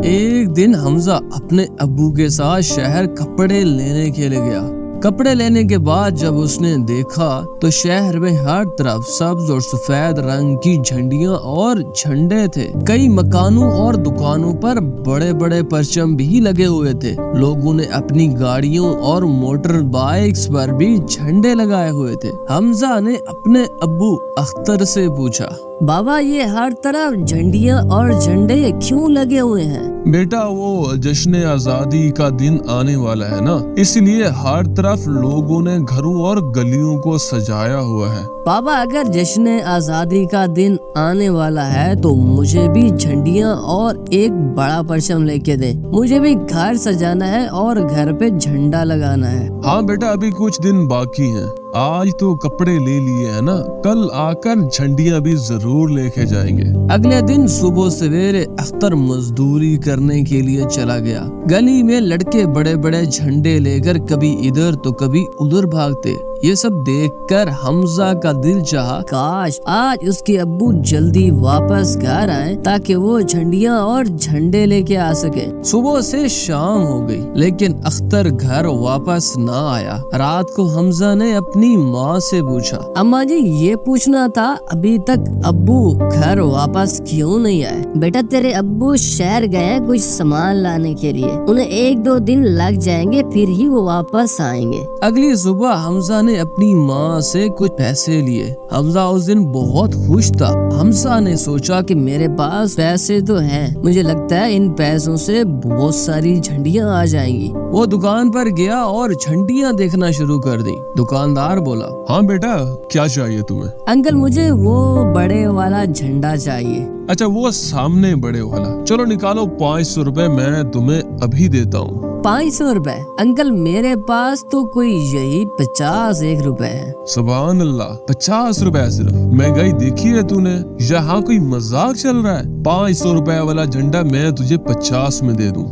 ایک دن حمزہ اپنے ابو کے ساتھ شہر کپڑے لینے کے لیے گیا۔ کپڑے لینے کے بعد جب اس نے دیکھا تو شہر میں ہر طرف سبز اور سفید رنگ کی جھنڈیاں اور جھنڈے تھے۔ کئی مکانوں اور دکانوں پر بڑے بڑے پرچم بھی لگے ہوئے تھے۔ لوگوں نے اپنی گاڑیوں اور موٹر بائکس پر بھی جھنڈے لگائے ہوئے تھے۔ حمزہ نے اپنے ابو اختر سے پوچھا، بابا یہ ہر طرف جھنڈیاں اور جھنڈے کیوں لگے ہوئے ہیں؟ بیٹا وہ جشن آزادی کا دن آنے والا ہے نا، اس لیے ہر طرف لوگوں نے گھروں اور گلیوں کو سجایا ہوا ہے۔ بابا اگر جشن آزادی کا دن آنے والا ہے تو مجھے بھی جھنڈیاں اور ایک بڑا پرچم لے کے دیں۔ مجھے بھی گھر سجانا ہے اور گھر پہ جھنڈا لگانا ہے۔ ہاں بیٹا ابھی کچھ دن باقی ہیں، آج تو کپڑے لے لیے ہیں نا، کل آ کر جھنڈیاں بھی ضرور لے کے جائیں گے۔ اگلے دن صبح سویرے اختر مزدوری کرنے کے لیے چلا گیا۔ گلی میں لڑکے بڑے بڑے جھنڈے لے کر کبھی ادھر تو کبھی ادھر بھاگتے۔ یہ سب دیکھ کر حمزہ کا دل چاہا کاش آج اس کے ابو جلدی واپس گھر آئیں تاکہ وہ جھنڈیاں اور جھنڈے لے کے آ سکے۔ صبح سے شام ہو گئی لیکن اختر گھر واپس نہ آیا۔ رات کو حمزہ نے اپنی ماں سے پوچھا، اماں جی یہ پوچھنا تھا ابھی تک ابو گھر واپس کیوں نہیں آئے؟ بیٹا تیرے ابو شہر گئے ہیں کچھ سامان لانے کے لیے، انہیں 1-2 دن لگ جائیں گے پھر ہی وہ واپس آئیں گے۔ اگلی صبح حمزہ نے اپنی ماں سے کچھ پیسے لیے۔ حمزہ اس دن بہت خوش تھا۔ حمزہ نے سوچا کہ میرے پاس پیسے تو ہیں، مجھے لگتا ہے ان پیسوں سے بہت ساری جھنڈیاں آ جائیں گی۔ وہ دکان پر گیا اور جھنڈیاں دیکھنا شروع کر دی۔ دکاندار بولا، ہاں بیٹا کیا چاہیے تمہیں؟ انکل مجھے وہ بڑے والا جھنڈا چاہیے۔ اچھا وہ سامنے بڑے والا، چلو نکالو 500 روپے میں تمہیں ابھی دیتا ہوں۔ 500 روپے؟ انکل میرے پاس تو کوئی یہی 50 روپے ہے۔ سبحان اللہ، 50 روپے صرف؟ مہنگائی دیکھی ہے تو نے؟ یہاں کوئی مذاق چل رہا ہے؟ 500 روپے والا جھنڈا میں تجھے 50 میں دے دوں؟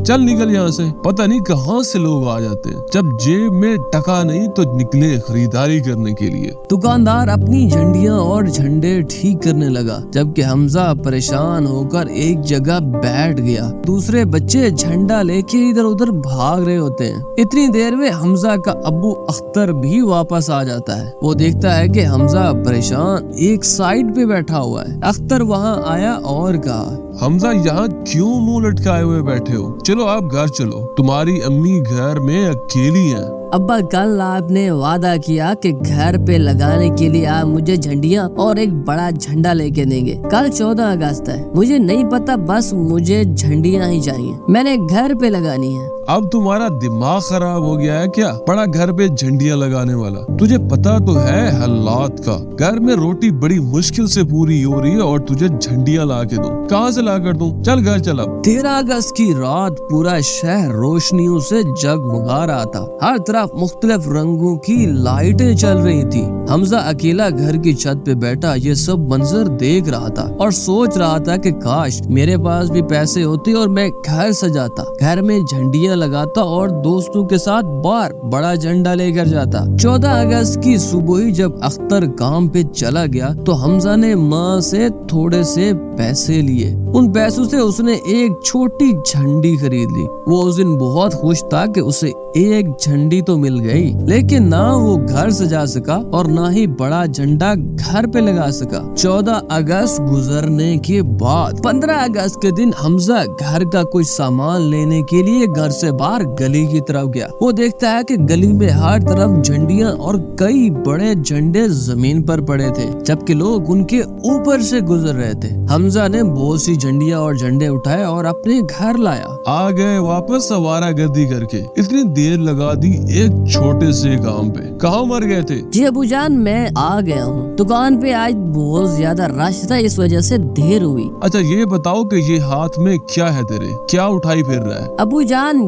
چل نکل یہاں سے، پتہ نہیں کہاں سے لوگ آ جاتے ہیں، جب جیب میں ٹکا نہیں تو نکلے خریداری کرنے کے لیے۔ دکاندار اپنی جھنڈیاں اور جھنڈے ٹھیک کرنے لگا جبکہ حمزہ پریشان ہو کر ایک جگہ بیٹھ گیا۔ دوسرے بچے جھنڈا لے کے ادھر ادھر بھاگ رہے ہوتے ہیں۔ اتنی دیر میں حمزہ کا ابو اختر بھی واپس آ جاتا ہے۔ وہ دیکھتا ہے کہ حمزہ پریشان ایک سائڈ پہ بیٹھا ہوا ہے۔ اختر وہاں آیا اور کہا، حمزہ یہاں کیوں منہ لٹکائے ہوئے بیٹھے ہو؟ چلو آپ گھر چلو، تمہاری امی گھر میں اکیلی ہیں۔ ابا کل آپ نے وعدہ کیا کہ گھر پہ لگانے کے لیے آپ مجھے جھنڈیاں اور ایک بڑا جھنڈا لے کے دیں گے۔ کل 14 اگست ہے، مجھے نہیں پتا، بس مجھے جھنڈیاں ہی چاہیے، میں نے گھر پہ لگانی ہے۔ اب تمہارا دماغ خراب ہو گیا ہے کیا؟ بڑا گھر پہ جھنڈیاں لگانے والا، تجھے پتا تو ہے حالات کا، گھر میں روٹی بڑی مشکل سے پوری ہو رہی ہے اور تجھے جھنڈیاں لا کے دوں، کہاں سے لا کر دوں؟ چل گھر چل اب۔ 13 اگست کی رات پورا شہر روشنیوں سے جگمگا رہا تھا۔ ہر طرف مختلف رنگوں کی لائٹیں چل رہی تھی۔ حمزہ اکیلا گھر کی چھت پہ بیٹھا یہ سب منظر دیکھ رہا تھا اور سوچ رہا تھا کہ کاش میرے پاس بھی پیسے ہوتے اور میں گھر سجاتا، گھر میں جھنڈیاں لگاتا اور دوستوں کے ساتھ باہر بڑا جھنڈا لے کر جاتا۔ 14 اگست کی صبح ہی جب اختر کام پہ چلا گیا تو حمزہ نے ماں سے تھوڑے سے پیسے لیے۔ ان پیسوں سے اس نے ایک چھوٹی جھنڈی خرید لی۔ وہ اس دن بہت خوش تھا کہ اسے ایک جھنڈی تو مل گئی، لیکن نہ وہ گھر سجا سکا اور نہ ہی بڑا جھنڈا گھر پہ لگا سکا۔ 14 اگست گزرنے کے بعد 15 اگست کے دن حمزہ گھر کا کچھ سامان لینے کے لیے گھر سے باہر گلی کی طرف گیا۔ وہ دیکھتا ہے کہ گلی میں ہر طرف جھنڈیاں اور کئی بڑے جھنڈے زمین پر پڑے تھے جبکہ لوگ ان کے اوپر سے گزر رہے تھے۔ حمزہ نے بہت سی جھنڈیاں اور جھنڈے اٹھائے اور اپنے گھر لایا۔ آ گئے واپس آوارہ گردی کر کے، اتنی دیر لگا دی ایک چھوٹے سے کام پہ، کہاں مر گئے تھے؟ جی ابو جان میں آ گیا ہوں، دکان پہ آج بہت زیادہ رش تھا اس وجہ سے دیر ہوئی۔ اچھا یہ بتاؤ کہ یہ ہاتھ میں کیا ہے تیرے، کیا اٹھائی پھر رہا ہے؟ ابو جان